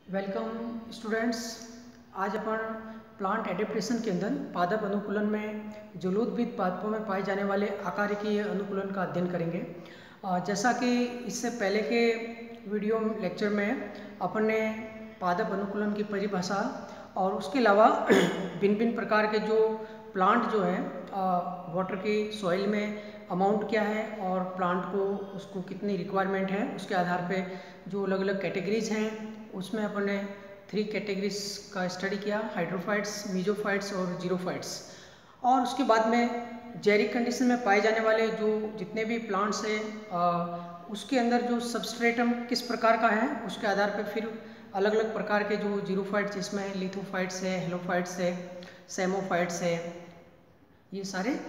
Welcome students. आज अपन plant adaptation के अंदर पादप अनुकूलन में जलोदविद पादपों में पाए जाने वाले आकारिकीय अनुकूलन का अध्ययन करेंगे। जैसा कि इससे पहले के वीडियो लेक्चर में अपन ने पादप अनुकूलन की परिभाषा और उसके अलावा भिन्न भिन्न प्रकार के जो प्लांट जो है वाटर की सॉइल में अमाउंट क्या है और प्लांट को उसको कितनी रिक्वायरमेंट है उसके आधार पे जो अलग अलग कैटेगरीज हैं उसमें अपन ने 3 कैटेगरीज का स्टडी किया, हाइड्रोफाइट्स, मीजोफाइट्स और जीरोफाइट्स। और उसके बाद में जैरिक कंडीशन में पाए जाने वाले जो जितने भी प्लांट्स हैं उसके अंदर जो सबस्ट्रेटम किस प्रकार का है उसके आधार पर फिर अलग अलग प्रकार के जो जीरोफाइट्स जिसमें लिथोफाइट्स है, हेलोफाइट्स है, सेमोफाइट्स है, ये सारे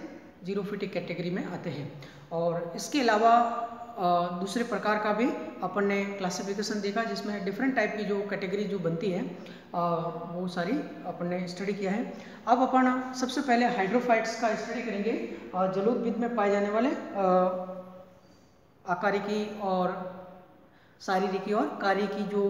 जीरोफिटिक कैटेगरी में आते हैं। और इसके अलावा दूसरे प्रकार का भी अपन ने क्लासिफिकेशन देखा जिसमें डिफरेंट टाइप की जो कैटेगरी जो बनती है वो सारी अपन ने स्टडी किया है। अब अपन सबसे पहले हाइड्रोफाइट्स का स्टडी करेंगे और जलोदविद में पाए जाने वाले आकारिकी और शारीरिकी और कार्यकी जो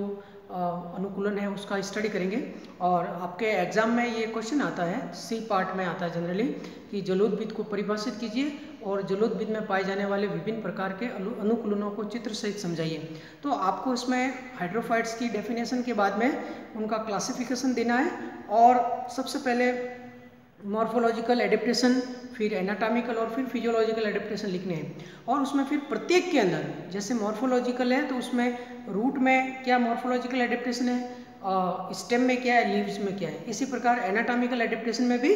अनुकूलन है उसका स्टडी करेंगे। और आपके एग्जाम में ये क्वेश्चन आता है, सी पार्ट में आता है जनरली, कि जलोदविद को परिभाषित कीजिए और जलोदविद में पाए जाने वाले विभिन्न प्रकार के अनुकूलनों को चित्र सहित समझाइए। तो आपको इसमें हाइड्रोफाइट्स की डेफिनेशन के बाद में उनका क्लासिफिकेशन देना है और सबसे पहले मॉर्फोलॉजिकल एडेप्टेशन, फिर एनाटॉमिकल और फिर फिजियोलॉजिकल एडेप्टेशन लिखने हैं। और उसमें फिर प्रत्येक के अंदर जैसे मॉर्फोलॉजिकल है तो उसमें रूट में क्या मॉर्फोलॉजिकल एडेप्टेशन है, स्टेम में क्या है, लीव्स में क्या है। इसी प्रकार एनाटॉमिकल एडेप्टेशन में भी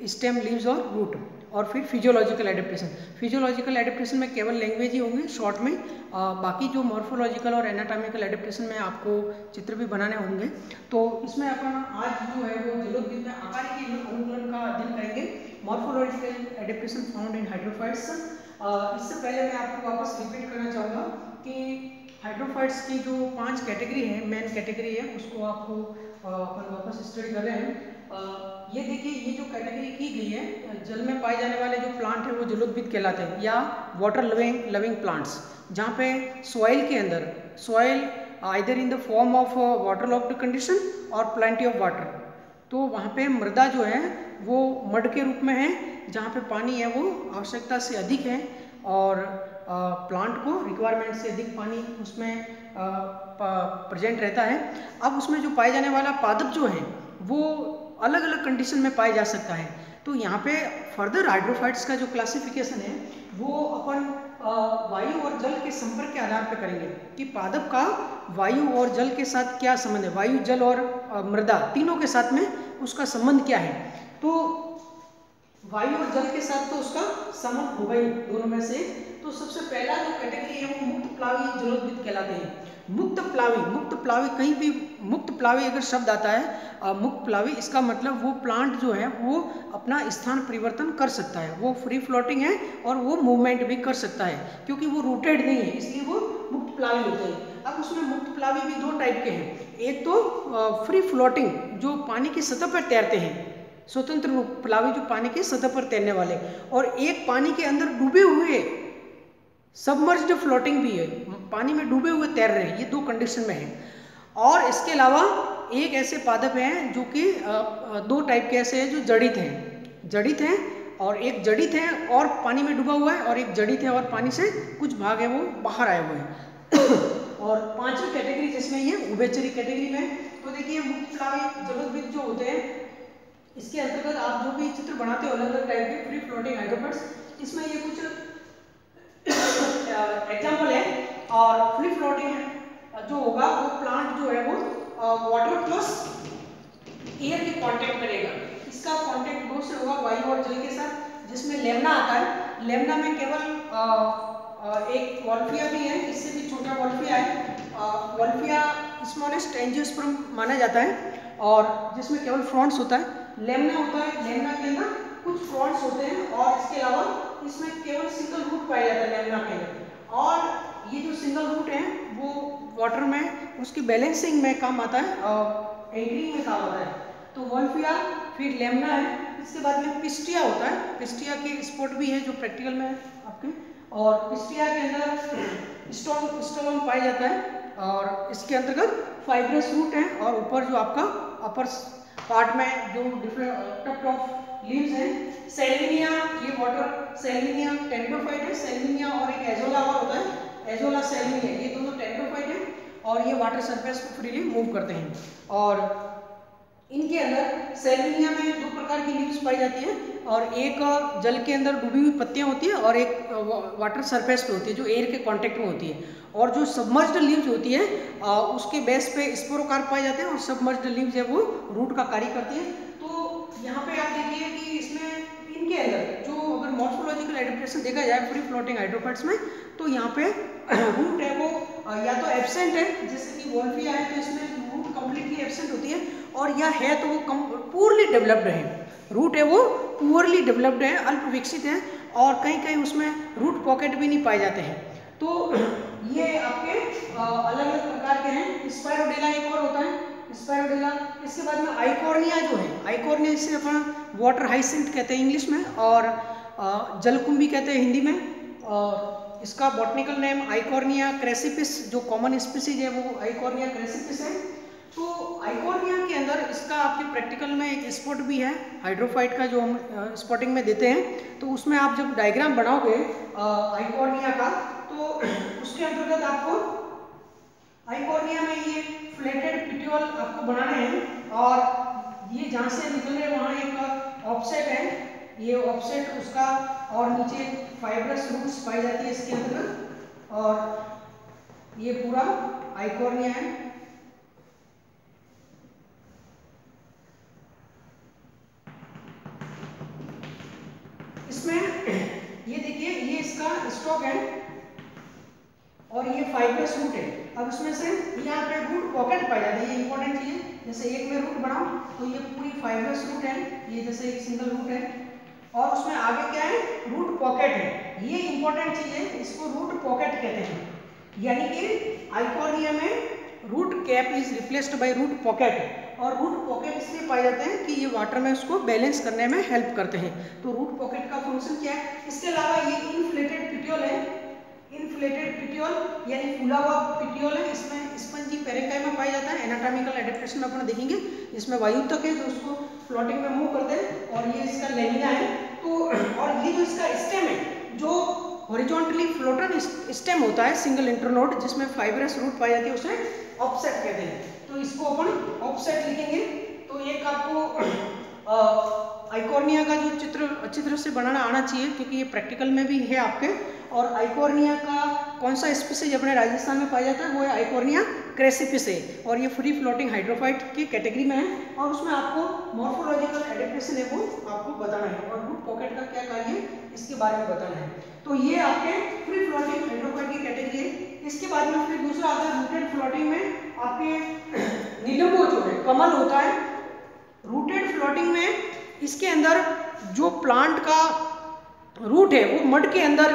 स्टेम, लीव्स और रूट। और फिर फिजियोलॉजिकल एडेप्टेशन में केवल लैंग्वेज ही होंगे शॉर्ट में, बाकी जो मॉर्फोलॉजिकल और एनाटॉमिकल एडेप्टेशन में आपको चित्र भी बनाने होंगे। तो इसमें अपन आज जो है वो जलोदविद में आकारिकी अनुकूलन का अध्ययन करेंगे, morphological adaptation found in hydrophytes. इससे पहले मैं आपको वापस रिपीट करना चाहूँगा कि हाइड्रोफाइट्स की जो 5 कैटेगरी है, मेन कैटेगरी है, उसको आपको अपन वापस स्टडी कर रहे हैं। ये देखिए, ये जो कैटेगरी की गई है, जल में पाए जाने वाले जो प्लांट है वो जलोदविद कहलाते हैं या वाटर लविंग प्लांट्स, जहाँ पे सॉइल के अंदर soil either in the form of water locked condition और प्लेंटी ऑफ वाटर, तो वहाँ पे मृदा जो है वो मड के रूप में है जहाँ पे पानी है वो आवश्यकता से अधिक है और प्लांट को रिक्वायरमेंट से अधिक पानी उसमें प्रेजेंट रहता है। अब उसमें जो पाए जाने वाला पादप जो है वो अलग अलग कंडीशन में पाया जा सकता है। तो यहाँ पे फर्दर हाइड्रोफाइट्स का जो क्लासिफिकेशन है वो अपन वायु और जल के संपर्क के आधार पर करेंगे कि पादप का वायु और जल के साथ क्या संबंध है, वायु, जल और मृदा तीनों के साथ में उसका संबंध क्या है। तो वायु और जल के साथ तो उसका संबंध होगा ही दोनों में से। तो सबसे पहला जो कैटेगरी है वो मुक्त प्लावी जलोदविद कहलाते हैं। मुक्त प्लावी, कहीं भी मुक्त प्लावी अगर शब्द आता है, मुक्त प्लावी, इसका मतलब वो प्लांट जो है वो अपना स्थान परिवर्तन कर सकता है, वो फ्री फ्लोटिंग है और वो मूवमेंट भी कर सकता है क्योंकि वो रूटेड नहीं है, इसलिए वो मुक्त प्लावी होते हैं। अब उसमें मुक्त प्लावी भी 2 टाइप के हैं, एक तो फ्री फ्लोटिंग जो पानी की सतह पर तैरते हैं, स्वतंत्र रूप प्लावी जो पानी की सतह पर तैरने वाले, और एक पानी के अंदर डूबे हुए सबमर्ज्ड फ्लोटिंग भी है, पानी में डूबे हुए तैर रहे हैं, ये 2 कंडीशन में है। और इसके अलावा एक ऐसे पादप हैं जो कि 2 टाइप के ऐसे हैं जो जड़ित हैं और एक जड़ित है और पानी में डूबा हुआ है, और एक जड़ित है और पानी से कुछ भाग है वो बाहर आए हुए हैं। और 5वीं कैटेगरी जिसमें ये उभयचरी कैटेगरी में। तो देखिए, मुक्त प्लावी जलोदविद जो होते हैं इसके अंतर्गत आप जो भी चित्र बनाते हो अलग अलग टाइप के फ्री फ्लोटिंग हाइड्रोफाइट्स, इसमें ये कुछ एग्जाम्पल है। और फ्री फ्लोटिंग जो होगा वो प्लांट जो है वो वाटर प्लस एयर के कांटेक्ट करेगा, इसका कांटेक्ट 2 से होगा वायु और जल के साथ, जिसमें लेमना आता है। लेमना में केवल एक वॉल्फिया भी है, इससे भी छोटा वॉल्फिया है, वॉल्फिया स्मॉलेस्ट एंजियोस्पर्म माना जाता है, और जिसमें केवल फ्रॉन्ट्स होता है। लेमना होता है, लेमना के अंदर कुछ फ्रॉन्ट्स होते हैं और इसके अलावा इसमें केवल सिंगल रूट पाया जाता है लेमना के अंदर। और ये जो सिंगल रूट है वो वाटर में उसकी बैलेंसिंग में काम आता है, एंकरिंग में काम आता है। तो वॉल्फिया, फिर लेमना है, इसके बाद में पिस्टिया होता है, पिस्टिया के स्पॉट भी है जो प्रैक्टिकल में आपके, और पिस्टिया के अंदर स्टोन पाया जाता है, और इसके अंतर्गत फाइब्रस रूट है और ऊपर जो आपका अपर पार्ट में जो डिफरेंट टफ्ट ऑफ लीव्स हैं। सेल्विनिया, ये वाटर सेल्विनिया टेंडोफाइट है, सेल्विनिया और एक एजोला और होता है एजोला सेल्विनिया, ये दोनों टेंडोफाइट है और ये वाटर सरफेस को फ्रीली मूव करते हैं। और इनके अंदर सेल्विनिया में दो प्रकार की लीव्स पाई जाती है और एक जल के अंदर डूबी हुई पत्तियां होती है और एक वाटर सरफेस पे होती है जो एयर के कांटेक्ट में होती है। और जो सबमर्ज्ड लीव्स होती है उसके बेस पे स्पोरोकार्प पाए जाते हैं और सबमर्ज्ड लीव्स है वो रूट का कार्य करती है। तो यहाँ पे आप देखिए कि इसमें इनके अंदर जो अगर मॉर्फोलॉजिकल एडेप्टेशन देखा जाए फ्री फ्लोटिंग हाइड्रोफाइट्स में, तो यहाँ पे रूट है वो या तो एब्सेंट है, जैसे कि वोल्फिया है तो इसमें रूट कंप्लीटली एब्सेंट होती है, और यह है तो वो पूर्ली डेवलप्ड है, रूट है वो पुअरली डेवलप्ड है, अल्प विकसित है और कहीं कहीं उसमें रूट पॉकेट भी नहीं पाए जाते हैं। तो ये आपके अलग अलग प्रकार के हैं। स्पायरोडेला एक और होता है स्पायरोडेला। इसके बाद में आइकोर्निया जो है, आइकोर्निया जिसे अपन वाटर हाइसिंथ कहते हैं इंग्लिश में और जलकुंभी कहते हैं हिंदी में, और इसका बॉटनिकल नेम आइकोर्निया क्रेसिपिस, जो कॉमन स्पीसीज है वो आइकोर्निया क्रेसिपिस है। तो आइकोर्निया के अंदर इसका आपके प्रैक्टिकल में एक स्पॉट भी है हाइड्रोफाइट का जो हम स्पॉटिंग में देते हैं, तो उसमें आप जब डायग्राम बनाओगे आइकोर्निया का तो उसके अंतर्गत आपको आइकोर्निया में ये फ्लैटेड पिट्यूल आपको बनाने हैं और ये जहाँ से निकल रहे वहाँ एक ऑफसेट है, ये ऑफसेट उसका और नीचे फाइब्रस रूट्स पाई जाती है इसके अंतर्गत, और ये पूरा आइकोर्निया है। इसमें ये देखिए ये इसका स्टॉक है और ये फाइब्रस रूट है। अब इसमें से यहाँ पे रूट पॉकेट पाई जाती है, ये इंपॉर्टेंट चीज है। जैसे एक में रूट बनाओ तो ये पूरी फाइब्रस रूट है, ये जैसे एक सिंगल रूट है और उसमें आगे क्या है रूट पॉकेट है, ये इंपॉर्टेंट चीज है, इसको रूट पॉकेट कहते हैं। यानी कि आइकोर्निया में root cap is replaced by root pocket, और रूट पॉकेट इसलिए पाए जाते हैं कि ये वाटर में उसको बैलेंस करने में हेल्प करते हैं। तो रूट पॉकेट का फंक्शन क्या है। इसके अलावा ये इनफ्लेटेड पिट्यूल है, इनफ्लेटेड पिट्यूल यानी फूला हुआ पिट्यूल है, इसमें स्पंजी पेरेंकाइमा पाया जाता है। एनाटॉमिकल एडेप्टेशन में अपन देखेंगे, इसमें वायु तक है जो उसको फ्लोटिंग में मूव करते हैं, और ये इसका लेमिना है। तो और ये जो इसका स्टेम है जो हॉरिजॉन्टली फ्लोटन स्टेम होता है सिंगल इंटरनोड जिसमें फाइब्रस रूट पाई जाती है, उसे ऑफसेट कहते हैं। तो इसको अपन ऑफसेट लिखेंगे। तो एक आपको आइकोर्निया का जो चित्र अच्छी तरह से बनाना आना चाहिए क्योंकि ये प्रैक्टिकल में भी है आपके। और आइकोर्निया का कौन सा स्पीसीज अपने राजस्थान में पाया जाता है वो है आइकोर्निया क्रेसिपिस है, और ये फ्री फ्लोटिंग हाइड्रोफाइट की कैटेगरी में है। और उसमें आपको मॉर्फोलॉजिकल एडेप्टेशन है वो आपको बताना है और रूट पॉकेट का क्या कार्य है इसके बारे में बताना है। तो ये आपके फ्री फ्लोटिंग हाइड्रोफाइट की कैटेगरी है। इसके बाद में फिर दूसरा आता है रूटेड फ्लोटिंग में आपके निलंबो जो है कमल होता है। रूटेड फ्लोटिंग में इसके अंदर जो प्लांट का रूट है वो मड के अंदर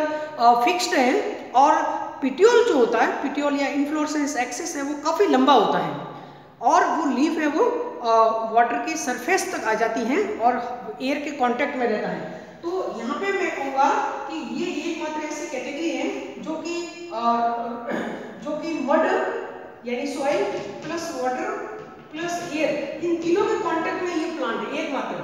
फिक्स्ड है, और पिट्यूल जो होता है पिट्यूल या इन्फ्लोरेसेंस एक्सिस है वो काफ़ी लंबा होता है, और वो लीफ है वो वाटर की सरफेस तक आ जाती हैं और एयर के कांटेक्ट में रहता है। तो यहाँ पे मैं कहूँगा कि ये एकमात्र ऐसी कैटेगरी है जो कि मड यानी soil plus water plus air, इन तीनों के कांटेक्ट में ये प्लांट है एकमात्र।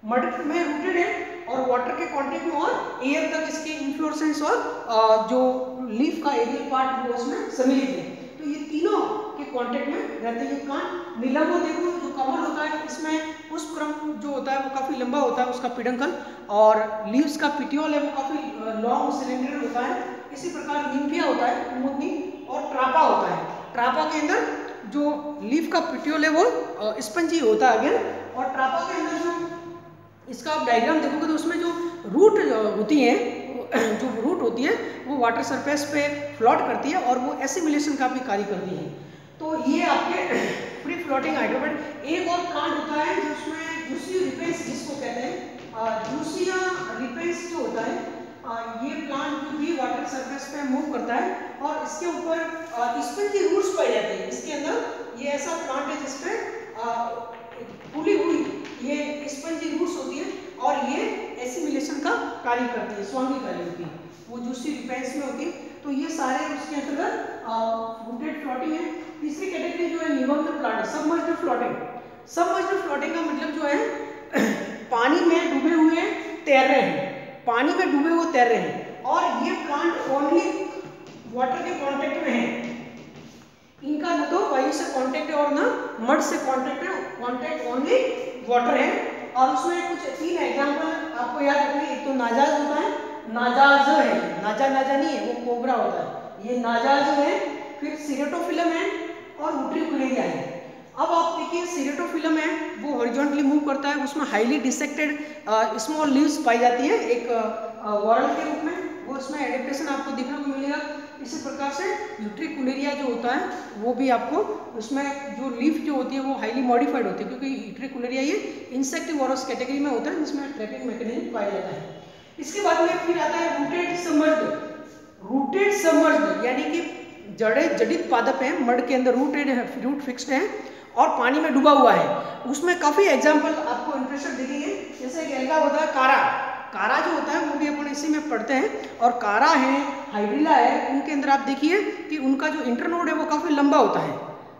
मड में रूटेड है और वाटर के कांटेक्ट में और एयर तक इसके इन्फ्लोरेसेंस और जो लीफ का एरियल पार्ट वो उसमें सम्मिलित है। तो ये तीनों के कांटेक्ट में रहते हैं। कांट निलंबो देखो जो कमल होता है इसमें पुष्पक्रम जो होता है वो काफी लंबा होता है उसका पिडंकल, और लीव्स का पिट्यूल है वो काफी लॉन्ग सिलेंडर होता है। इसी प्रकार निम्फिया होता है कुमुदनी, और ट्रापा होता है। ट्रापा के अंदर जो लीफ का पिट्यूल है वो स्पंजी होता है अगेन, और ट्रापा के अंदर जो इसका आप डायग्राम देखोगे तो उसमें जो रूट होती है जो रूट होती है वो वाटर सरफेस पे फ्लोट करती है और वो एसिमिलेशन का भी कार्य करती है। तो ये आपके फ्री फ्लोटिंग हाइड्रोफाइट। एक और प्लांट होता है जिसमें जूसी रिपेंस जिसको कहते हैं, जूसिया रिपेंस जो होता है ये प्लांट भी वाटर सरफेस पे मूव करता है और इसके ऊपर स्पंजी रूट्स पाए जाते हैं। इसके अंदर ये ऐसा प्लांट है जिसपे फूली हुई ये स्पंजी रूट्स होती है और ये एसिमिलेशन का कार्य करती है, स्वांगी कार्य होती है, वो जूसी रिपेंस में होती है। तो ये सारे उसके अंतर्गत रूटेड फ्लोटिंग तीसरी कैटेगरी जो है निमग्न plant, submerged floating. Submerged floating का मतलब जो है पानी में डूबे हुए तैर रहे हैं, पानी में डूबे हुए तैर रहे हैं, और ये प्लांट ओनली वाटर के कांटेक्ट में है। इनका न तो वायु से कांटेक्ट है और ना मड से कांटेक्ट है, कांटेक्ट ओनली वाटर है। और उसमें कुछ 3 एग्जांपल आपको याद रखना है। एक तो नाजाज होता है, नाजाज है, नाजा नाजा नहीं है, वो कोबरा होता है, ये नाजाज है। फिर सिरेटोफिलम है और उट्रिकुलेरिया है। अब आप देखिए सिरेटोफिलम है वो हॉरिजॉन्टली मूव करता है, उसमें हाईली डिसेक्टेड स्मॉल लीव्स पाई जाती है एक वॉरल के रूप में, वो उसमें एडेप्टेशन आपको देखने को मिलेगा। इसी प्रकार से यूट्रिकुलेरिया जो होता है वो भी आपको उसमें जो लीफ जो होती है वो हाईली मॉडिफाइड होती है, क्योंकि यूट्रिकुलेरिया ये इंसेक्टिवोरस कैटेगरी में होता है जिसमें ट्रैपिंग मैकेनिज्म पाया जाता है। इसके बाद में फिर आता है रूटेड सबमर्ज्ड। रूटेड सबमर्ज्ड यानी कि जड़ित पादप है, मड के अंदर रूटेड है, रूट फिक्स्ड है और पानी में डूबा हुआ है। उसमें काफी एग्जांपल आपको इंटरेस्टेड दिखेंगे, जैसे एक एल्गा होता है कारा, कारा जो होता है वो भी अपन इसी में पढ़ते हैं। और कारा है, हाइड्रिला है, उनके अंदर आप देखिए कि उनका जो इंटरनोड है वो काफी लंबा होता है।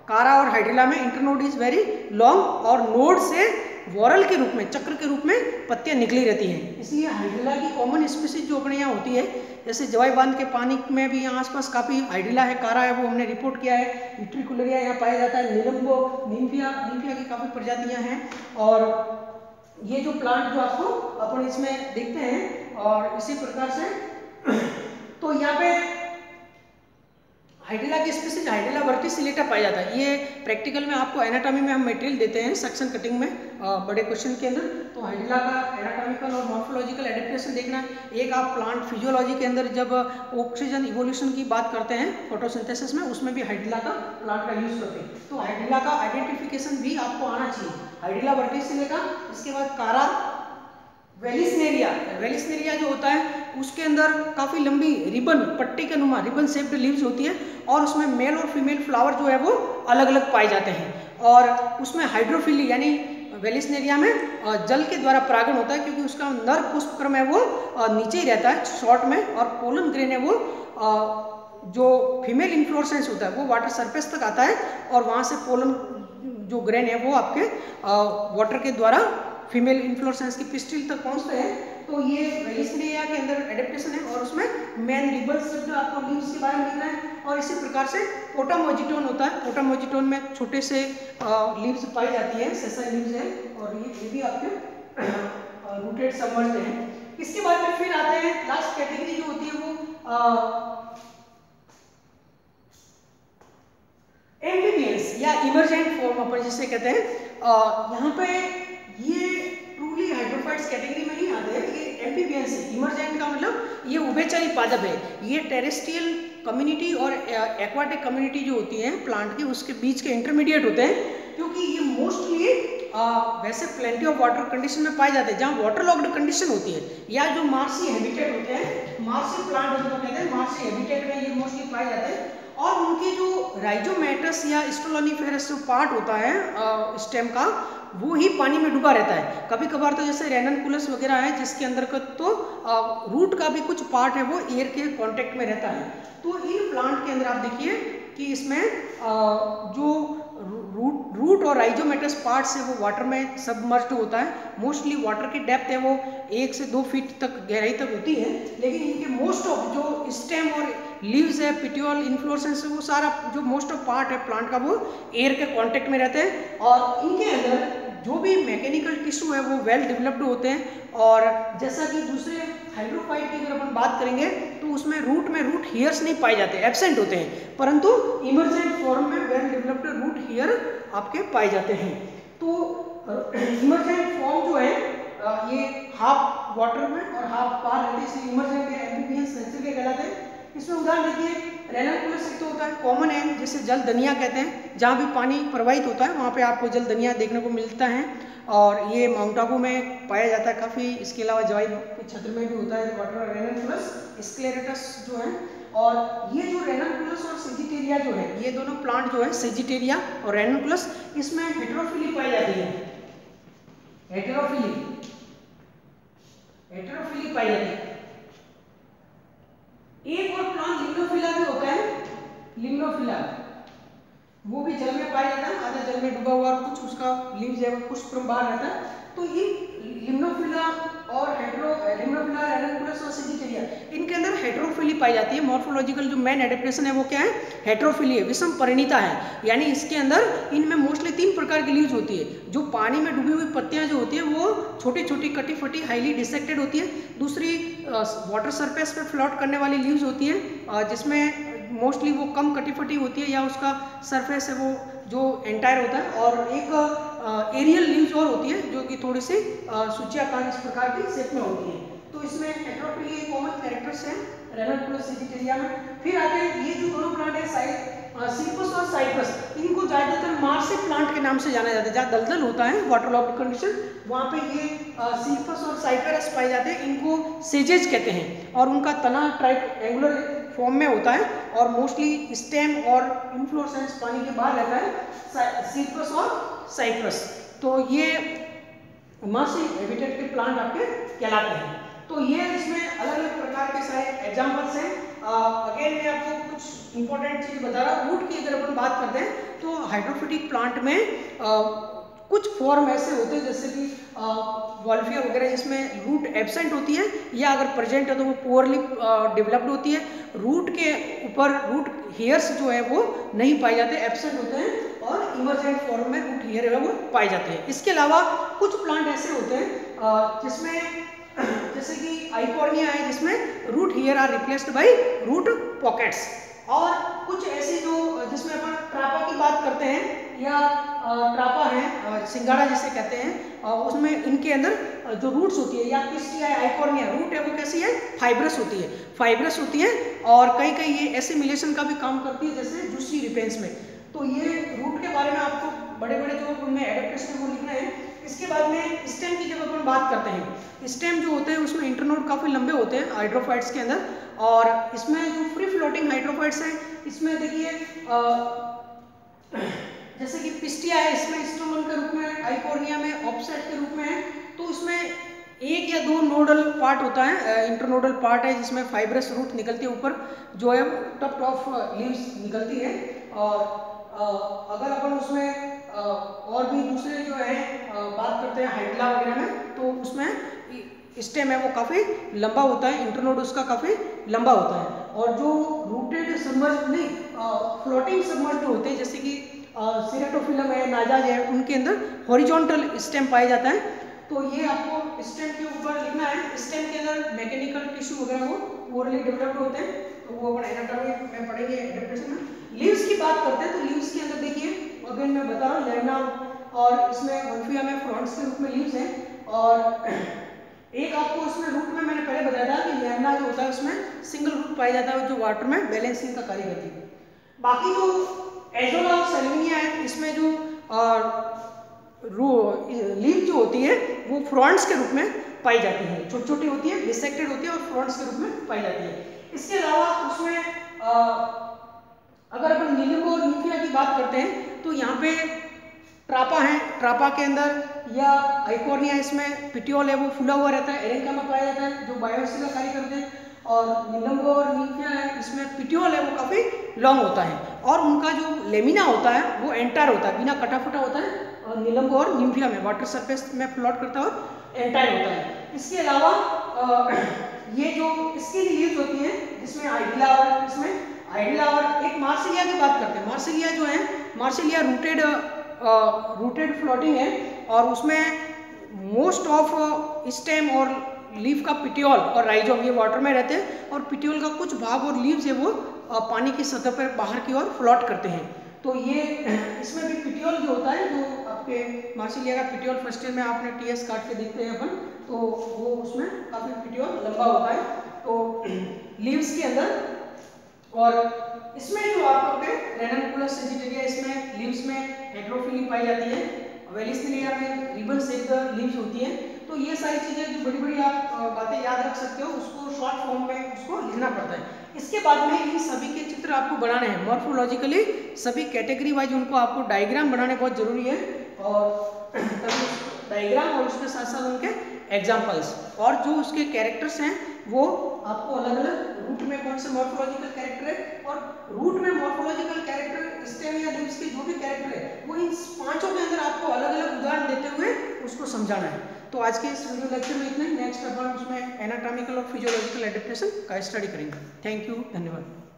कारा और हाइड्रिला में इंटरनोड इज वेरी लॉन्ग और नोड से वॉरल के रूप में, चक्र के रूप में पत्तियां निकली रहती हैं। इसलिए हाइड्रिला की कॉमन स्पीसीज जो अपने यहाँ होती है, जैसे जवाई बांध के पानी में भी यहाँ आसपास काफी हाइड्रिला है, कारा है, वो हमने रिपोर्ट किया है। यूट्रिकुलेरिया यहाँ पाया जाता है, निलंबो, निम्फिया की काफी प्रजातियां हैं। और ये जो प्लांट जो आपको अपन इसमें देखते हैं, और इसी प्रकार से तो यहाँ पे हाइड्रिला की स्पीसीज हाइड्रिला वर्टिसिलेटा पाया जाता है। ये प्रैक्टिकल में आपको एनाटॉमी में हम मटेरियल देते हैं सेक्शन कटिंग में बड़े क्वेश्चन के अंदर। तो हाइड्रिला का एनाटॉमिकल और मॉर्फोलॉजिकल एडेप्टेशन देखना है। एक आप प्लांट फिजियोलॉजी के अंदर जब ऑक्सीजन इवोल्यूशन की बात करते हैं फोटोसिंथेसिस में, उसमें भी हाइड्रिला का प्लांट का यूज करते हैं। तो हाइड्रिला का आइडेंटिफिकेशन भी आपको आना चाहिए। हाइड्रिला वर्टिसिलेटा, इसके बाद कारा, वेलिस्नेरिया। वेलिस्नेरिया जो होता है उसके अंदर काफी लंबी रिबन, पट्टी के नुमा रिबन शेप्ड लीव्स होती है, और उसमें मेल और फीमेल फ्लावर जो है वो अलग अलग पाए जाते हैं। और उसमें हाइड्रोफिली यानी वेलिस्नेरिया में जल के द्वारा परागण होता है, क्योंकि उसका नर पुष्पक्रम है वो नीचे ही रहता है शॉर्ट में, और पोलन ग्रेन है वो जो फीमेल इन्फ्लोरेसेंस होता है वो वाटर सरफेस तक आता है, और वहाँ से पोलन जो ग्रेन है वो आपके वाटर के द्वारा फीमेल इन्फ्लोरेसेंस की पिस्टिल तक पहुंचते हैं। तो ये वेलिस्नेरिया के अंदर एडेप्टेशन है, और उसमें मेन रिबल्स जो आपको लीव्स के बारे में लिखना है। और इसी प्रकार से पोटामोजिटोन होता है, पोटामोजिटोन में छोटे से लीव्स पाई जाती है, सेसा लीव्स है, और ये भी आपके रूटेड सबमर्ज्ड हैं। इसके बाद में फिर आते हैं लास्ट कैटेगरी जो होती है वो एम्फीबियंस या इमर्जेंट फॉर्म अपन जिसे कहते हैं। यहाँ पे ये ट्रूली हाइड्रोफाइट्स कैटेगरी में ही आते हैं। ये एम्फीबियंस है। इमर्जेंट का मतलब ये उभयचरी पादप है। ये टेरेस्ट्रियल कम्युनिटी और एक्वाटिक कम्युनिटी जो होती है प्लांट की, उसके बीच के इंटरमीडिएट होते हैं, क्योंकि ये मोस्टली वैसे प्लेंटी ऑफ वाटर कंडीशन में पाए जाते हैं, जहाँ वाटर लॉक्ड कंडीशन होती है, या जो मार्सी हैबिटेट होते हैं, मार्सी प्लांट जिनको कहते हैं, मार्सी हैबिटेट में ये मोस्टली पाए जाते हैं। और उनकी जो राइजोमेटस या स्ट्रोलोनिफेरस जो पार्ट होता है स्टेम का, वो ही पानी में डूबा रहता है। कभी कभार तो जैसे रेननकुलस वगैरह है जिसके अंदर का तो रूट का भी कुछ पार्ट है वो एयर के कांटेक्ट में रहता है। तो इन प्लांट के अंदर आप देखिए कि इसमें जो रूट और राइजोमेटस पार्ट से वो वाटर में सबमर्ज्ड होता है। मोस्टली वाटर की डेप्थ है वो 1 से 2 फीट तक गहराई तक होती है, लेकिन इनके मोस्ट ऑफ जो स्टेम और लीव्स है, पिट्यूल, इन्फ्लोरेसेंस, वो सारा जो मोस्ट ऑफ पार्ट है प्लांट का वो एयर के कांटेक्ट में रहते हैं। और इनके अंदर जो भी मैकेनिकल टिश्यू है वो वेल डेवलप्ड होते हैं। और जैसा कि दूसरे हाइड्रोफाइट की अगर अपन बात करेंगे तो उसमें रूट हेयर्स नहीं पाए जाते, एब्सेंट होते हैं, परंतु इमर्जेंट फॉर्म में वेल डेवलप्ड रूट हेयर आपके पाए जाते हैं। तो इमर्जेंट फॉर्म जो है ये हाफ वाटर में और हाफ पार रहते हैं, इसलिए इमर्जेंट या एम्फीबियंस नेचर के कहलाते हैं। इसमें उदाहरण देखिए रेननकुलस एक तो होता है कॉमन है, जिसे जल दनिया कहते हैं, जहाँ भी पानी प्रवाहित होता है वहाँ पे आपको जल दनिया देखने को मिलता है, और ये माउंट आबू में पाया जाता है काफ़ी। इसके अलावा जवाई के क्षेत्र में भी होता है वाटर रेननकुलस, स्क्लेरेटस जो है। और ये जो रेननकुलस और सेजिटेरिया जो है, ये दोनों प्लांट जो है सेजिटेरिया और रेननकुलस, इसमें हेटेरोफिली पाई जाती है, हेटेरोफिली पाई जाती है। एक और प्लांट लिम्नोफिला भी होता है, लिम्नोफिला। वो भी जल में पाया जाता है, आधा जल में डूबा हुआ और कुछ उसका लीव्स है वो पुष्प बाहर रहता है। तो ये लिम्नोफिला और लिम्नोफिला, रैननकुलस और सेजिटेरिया, इनके अंदर हेटेरोफिली पाई जाती है। मॉर्फोलॉजिकल जो मेन एडेप्टेशन है वो क्या है, हेटेरोफिली है, विषम परिणीता है। यानी इसके अंदर इनमें मोस्टली 3 प्रकार की लीव्स होती है। जो पानी में डूबी हुई पत्तियां जो होती है वो छोटी छोटी कटी फटी हाईली डिसेक्टेड होती है। दूसरी वाटर सरफेस पे फ्लोट करने वाली लीव्स होती है, जिसमें मोस्टली वो कम कटी फटी होती है या उसका सरफेस है वो जो एंटायर होता है। और एक एरियल लीव्स और होती है जो कि थोड़ी सी सूच्याकार इस प्रकार की शेप में होती है। तो इसमें हेटेरोफिली कॉमन कैरेक्टर्स हैं रैननकुलस सेजिटेरिया में। फिर आते हैं ये जो दोनों प्लांट है सिल्पस और साइप्रस, इनको ज्यादातर मार्से प्लांट के नाम से जाना जाता है। जहाँ दलदल होता है वाटर लॉक्ड कंडीशन, वहाँ पे ये सिल्पस और साइप्रस पाए जाते हैं। इनको सेजेज कहते हैं और उनका तना ट्राइएंगुलर फॉर्म में होता है और मोस्टली स्टेम और इन्फ्लोरेसेंस पानी के बाहर रहता है, सिल्पस और साइप्रस। तो ये मार्सी हैबिटेट के प्लांट आपके कहलाते हैं। तो ये इसमें अलग अलग प्रकार के सारे एग्जांपल्स हैं। अगेन मैं आपको कुछ इंपॉर्टेंट चीज बता रहा हूँ। रूट की अगर अपन बात करते हैं तो हाइड्रोफिटिक प्लांट में कुछ फॉर्म ऐसे होते हैं जैसे कि वॉल्फिया वगैरह, जिसमें रूट एब्सेंट होती है या अगर प्रेजेंट है तो वो पुअरली डेवलप्ड होती है। रूट के ऊपर रूट हेयर्स जो है वो नहीं पाए जाते, एब्सेंट होते हैं और इमर्जेंट फॉर्म में रूट हेयर है वो पाए जाते हैं। इसके अलावा कुछ प्लांट ऐसे होते हैं जिसमें जैसे कि आइकोर्निया है जिसमें root hair are replaced by root pockets. और कुछ ऐसे जो जिसमें अपन ट्रापा की बात करते हैं या ट्रापा है सिंगाड़ा जिसे कहते हैं, उसमें इनके अंदर जो रूट्स होती है या पिस्टिया है आइकोर्निया, रूट है वो कैसी है, फाइब्रस होती है, फाइब्रस होती है। और कई कई ये एसिमिलेशन का भी काम करती है जैसे जूसी रिपेंस में। तो ये रूट के बारे में आपको बड़े बड़े जो उनमें एडेप्टेशन वो लिखना है। इसके बाद में स्टेम की जब अपन बात करते हैं, स्टेम जो होते हैं उसमें इंटरनोड काफ़ी लंबे होते हैं हाइड्रोफाइट्स के अंदर। और इसमें जो फ्री फ्लोटिंग हाइड्रोफाइट्स हैं इसमें देखिए जैसे कि पिस्टिया है, इसमें स्टोमन के रूप में, आइकोर्निया में ऑफसेट के रूप में है। तो इसमें 1 या 2 नोडल पार्ट होता है, इंटरनोडल पार्ट है जिसमें फाइब्रस रूट निकलती है ऊपर जो है टॉप ऑफ लीव्स निकलती है। और अगर अपन उसमें और भी दूसरे जो है बात करते हैं हाइड्ला वगैरह में, तो उसमें स्टेम है वो काफ़ी लंबा होता है, इंटरनोड उसका काफ़ी लंबा होता है। और जो रूटेड सबमर्ज नहीं फ्लोटिंग सबमर्ज होते हैं जैसे कि सिरेटोफिलम है, नाजाज है, उनके अंदर हॉरिजॉन्टल स्टेम पाया जाता है। तो ये आपको स्टेम के ऊपर लिखना है। स्टेम के अंदर मैकेनिकल टिश्यू वगैरह वो ओरली डेवलप्ड होते हैं, तो वो अपन एनाटॉमी में पढ़ेंगे एडेप्टेशन में। लीव्स की बात करते हैं तो लीव्स के अंदर देखिए अगेन मैं बता रहा हूँ लैमिना और इसमें वॉल्फिया में फ्रॉन्ट्स के रूप में लीव्स हैं। और एक आपको इसमें रूट में मैंने पहले बताया था कि लैमिना जो होता है उसमें सिंगल रूट पाया जाता है जो वाटर में बैलेंसिंग का कार्य करती है। बाकी जो एजोला और सेल्विनिया है इसमें जो लीव जो होती है वो फ्रॉन्ट्स के रूप में पाई जाती है, छोटी छोटी होती है, डिसेक्टेड होती है और फ्रॉन्ट्स के रूप में पाई जाती है। इसके अलावा उसमें अगर अपन नीलिंगो और न्यूक्लिया की बात करते हैं तो यहाँ पे ट्रापा है, ट्रापा के अंदर या आइकोर्निया इसमें पिटियोल है वो फूला हुआ रहता है, एरेंका में पाया जाता है जो बायोसिल का कार्य करते हैं। और नीलंगो और न्यूक्लिया है इसमें पिटियोल है वो काफ़ी लॉन्ग होता है और उनका जो लेमिना होता है वो एंटायर होता है, बिना कटा फटा होता है। और नीलंगो और न्यूक्लिया में वाटर सरफेस में फ्लोट करता है और एंटायर होता है। इसके अलावा ये जो इसकी लीव्स होती हैं जिसमें आइडिला और इसमें आइडिला और एक मार्सिलिया की बात करते हैं। मार्सिलिया जो है, मार्सिलिया रूटेड फ्लोटिंग है और उसमें मोस्ट ऑफ स्टेम और लीफ का पिटियोल और राइजोम ये वाटर में रहते हैं और पिटियोल का कुछ भाग और लीव्स है वो पानी की सतह पर बाहर की ओर फ्लोट करते हैं। तो ये इसमें भी पिटियोल जो होता है जो आपके मार्सिलिया का पिटियोल फर्स्ट ईयर में आपने टीएस काट के देखते हैं अपन, तो वो उसमें काफ़ी पिटियोल लंबा होता है तो लीव्स के अंदर। और इसमें जो आपके रैननकुलस सेजिटेरिया इसमें लीव्स में हेटेरोफिली पाई जाती है, वेलिस्नेरिया में रिबन शेप लीव्स होती है। तो ये सारी चीज़ें जो बड़ी बड़ी आप बातें याद रख सकते हो उसको शॉर्ट फॉर्म में उसको लिखना पड़ता है। इसके बाद में इन सभी के चित्र आपको बनाने हैं मॉर्फोलॉजिकली, सभी कैटेगरी वाइज उनको आपको डायग्राम बनाने बहुत जरूरी है। और डायग्राम और उसके साथ साथ उनके एग्जाम्पल्स और जो उसके कैरेक्टर्स हैं वो आपको अलग अलग रूट में कौन से मॉर्फोलॉजिकल कैरेक्टर है और रूट में मॉर्फोलॉजिकल कैरेक्टर स्टेम या लीव्स के जो वो इन पांचों के अंदर आपको अलग अलग उदाहरण देते हुए उसको समझाना है। तो आज के इस वीडियो लेक्चर में इतना ही। नेक्स्ट अपन उसमें एनाटॉमिकल और फिजियोलॉजिकल एडेप्टेशन का स्टडी करेंगे। थैंक यू, धन्यवाद।